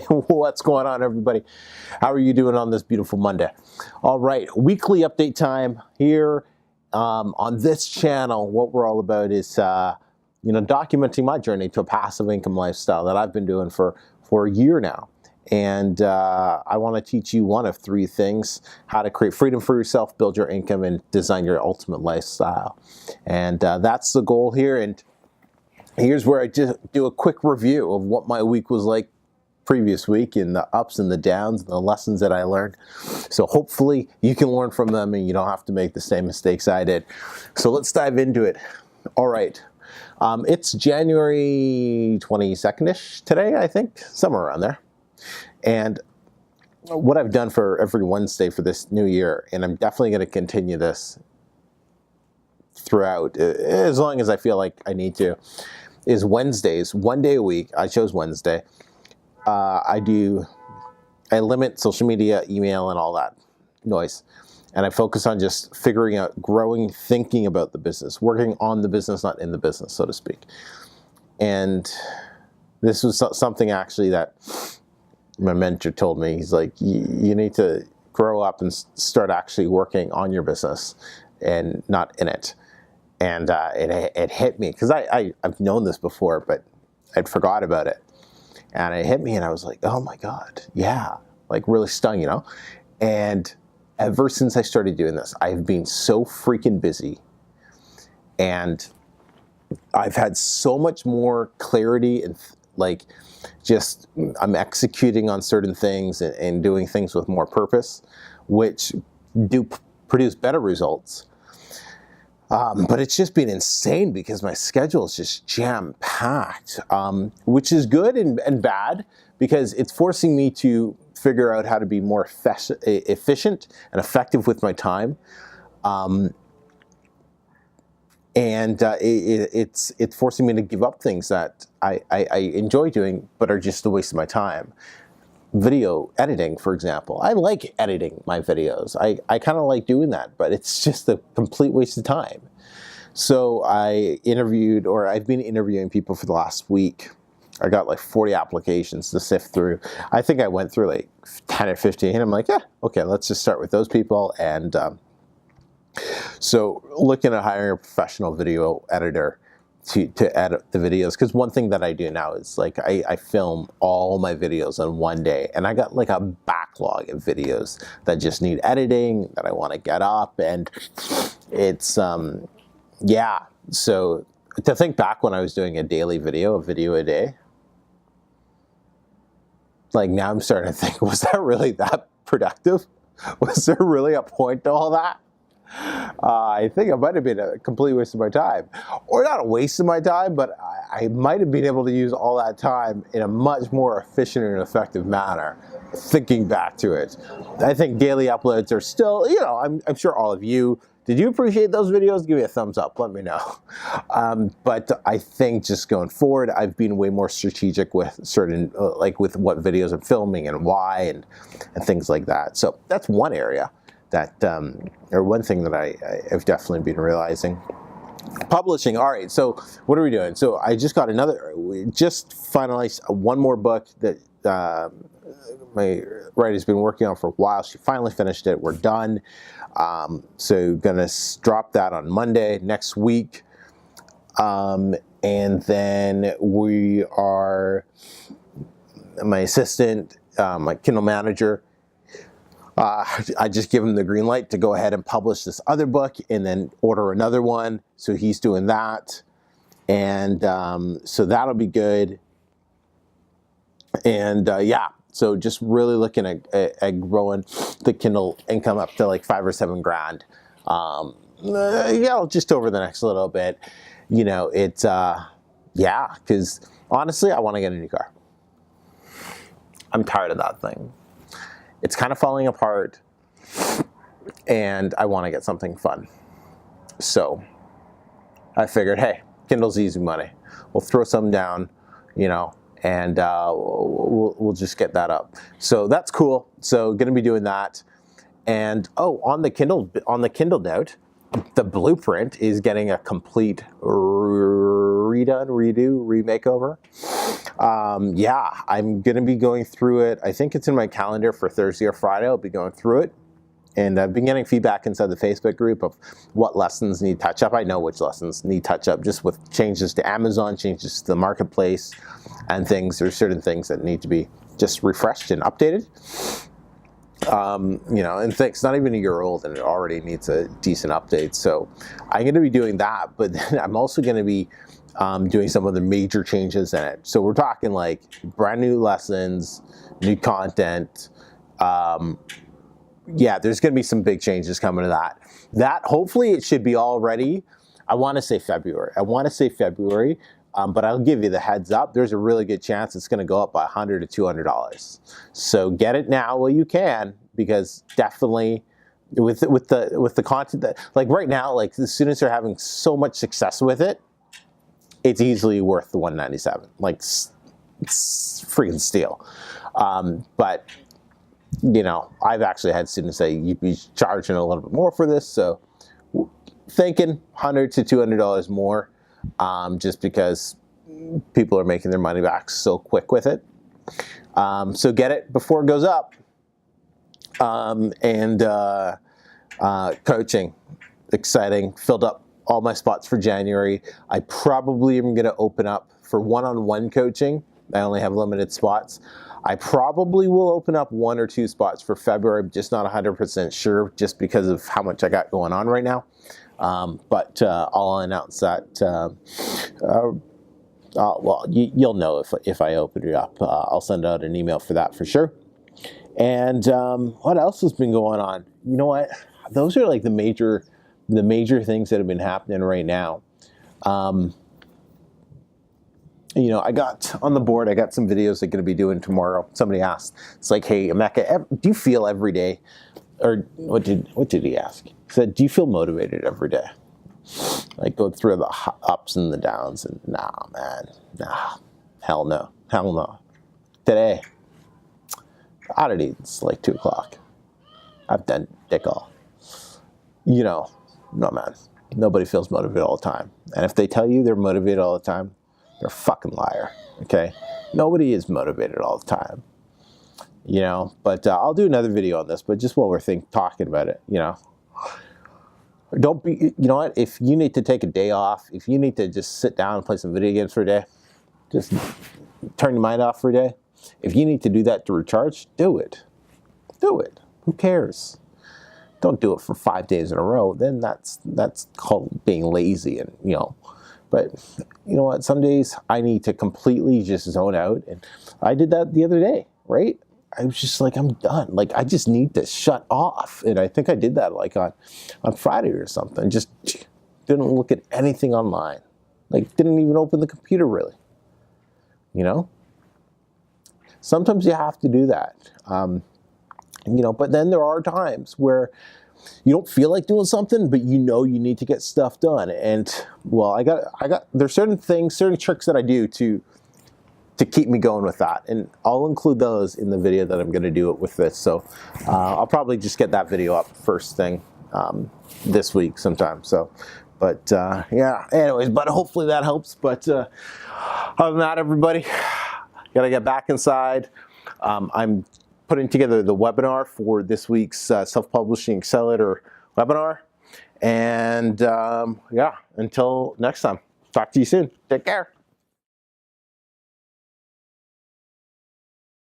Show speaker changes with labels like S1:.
S1: What's going on, everybody? How are you doing on this beautiful Monday? All right, weekly update time here on this channel. What we're all about is, documenting my journey to a passive income lifestyle that I've been doing for a year now. And I want to teach you one of three things: how to create freedom for yourself, build your income, and design your ultimate lifestyle. And that's the goal here. And here's where I just do a quick review of what my week was like previous week, and the ups and the downs and the lessons that I learned. So hopefully you can learn from them and you don't have to make the same mistakes I did. So let's dive into it. All right. It's January 22nd-ish today, I think, somewhere around there. And what I've done for every Wednesday for this new year, and I'm definitely going to continue this throughout as long as I feel like I need to, is Wednesdays, one day a week. I chose Wednesday. I limit social media, email, and all that noise. And I focus on just figuring out, growing, thinking about the business, working on the business, not in the business, so to speak. And this was something actually that my mentor told me. He's like, you need to grow up and start actually working on your business and not in it. And it hit me, because I've known this before, but I'd forgot about it. And it hit me, and I was like, oh my God, yeah, like really stung, And ever since I started doing this, I've been so freaking busy, and I've had so much more clarity, and I'm executing on certain things and doing things with more purpose, which do produce better results. But it's just been insane because my schedule is just jam-packed, which is good and bad, because it's forcing me to figure out how to be more efficient and effective with my time. It's forcing me to give up things that I enjoy doing but are just a waste of my time. Video editing, for example. I like editing my videos. I kind of like doing that, but it's just a complete waste of time. So I've been interviewing people for the last week. I got like 40 applications to sift through. I think I went through like 10 or 15. I'm like, yeah, okay, let's just start with those people. And so looking at hiring a professional video editor to edit the videos, because one thing that I do now is like I film all my videos on one day, and I got like a backlog of videos that just need editing, that I want to get up, and it's yeah. So to think back when I was doing a video a day, like now I'm starting to think, was that really that productive? Was there really a point to all that? I think it might have been a complete waste of my time. Or not a waste of my time, but I might have been able to use all that time in a much more efficient and effective manner, thinking back to it. I think daily uploads are still, I'm sure all of you, did you appreciate those videos? Give me a thumbs up, let me know. But I think just going forward, I've been way more strategic with certain, with what videos I'm filming and why, and things like that. So that's one area that, or one thing that I've definitely been realizing. Publishing, all right, so what are we doing? So I just got we just finalized one more book that my writer's been working on for a while. She finally finished it, we're done. So gonna drop that on Monday next week. And then my assistant, my Kindle manager, I just give him the green light to go ahead and publish this other book and then order another one. So he's doing that. And so that'll be good. And yeah, so just really looking at growing the Kindle income up to like $5 or $7 grand. Just over the next little bit. It's, yeah, because honestly, I want to get a new car. I'm tired of that thing. It's kind of falling apart, and I want to get something fun. So I figured, hey, Kindle's easy money. We'll throw some down, and we'll just get that up. So that's cool. So going to be doing that. And on the Kindle note, the blueprint is getting a complete remakeover. Yeah, I'm going to be going through it. I think it's in my calendar for Thursday or Friday. I'll be going through it. And I've been getting feedback inside the Facebook group of what lessons need touch up. I know which lessons need touch up, just with changes to Amazon, changes to the marketplace, and things. There's certain things that need to be just refreshed and updated. You know, and it's not even a year old, and it already needs a decent update. So I'm going to be doing that, but then I'm also going to be doing some of the major changes in it. So we're talking like brand new lessons, new content. Yeah, there's going to be some big changes coming to that. That hopefully it should be all ready. I want to say February. But I'll give you the heads up. There's a really good chance it's going to go up by $100 to $200. So get it now while you can, because definitely with the content that, like right now, like the students are having so much success with it, it's easily worth the $197. Like it's freaking steal. But you know, I've actually had students say you'd be charging a little bit more for this, so thinking $100 to $200 more, just because people are making their money back so quick with it. So get it before it goes up. Coaching, exciting. Filled up all my spots for January. I probably am going to open up for one-on-one coaching. I only have limited spots. I probably will open up 1 or 2 spots for February. I'm just not 100% sure, just because of how much I got going on right now. But I'll announce that. Well, you'll know if I open it up. I'll send out an email for that for sure. And what else has been going on? You know what? Those are like the major things that have been happening right now. You know, I got on the board, I got some videos I'm going to be doing tomorrow. Somebody asked, it's like, hey, Emeka, do you feel every day, or what did he ask? He said, do you feel motivated every day? Like go through the ups and the downs, and nah, man, nah, hell no. Today, I don't need, it's like 2 o'clock. I've done dick all. You know, no, man, nobody feels motivated all the time. And if they tell you they're motivated all the time, they're a fucking liar, okay? Nobody is motivated all the time, you know? But I'll do another video on this, but just while we're talking about it, you know? Don't be, you know what? If you need to take a day off, if you need to just sit down and play some video games for a day, just turn your mind off for a day. If you need to do that to recharge, do it. Do it. Who cares? Don't do it for 5 days in a row. Then that's called being lazy, and, you know. But you know what? Some days I need to completely just zone out. And I did that the other day, right? I was just like, I'm done. Like, I just need to shut off. And I think I did that like on Friday or something. Just didn't look at anything online. Like, didn't even open the computer really. You know? Sometimes you have to do that. You know, but then there are times where you don't feel like doing something, but you know you need to get stuff done. And well, there's certain things, certain tricks that I do to keep me going with that. And I'll include those in the video that I'm going to do it with this. So I'll probably just get that video up first thing this week sometime. So, but yeah, anyways, but hopefully that helps. But other than that, everybody, got to get back inside. I'm putting together the webinar for this week's Self-Publishing Accelerator webinar. And yeah, until next time, talk to you soon. Take care.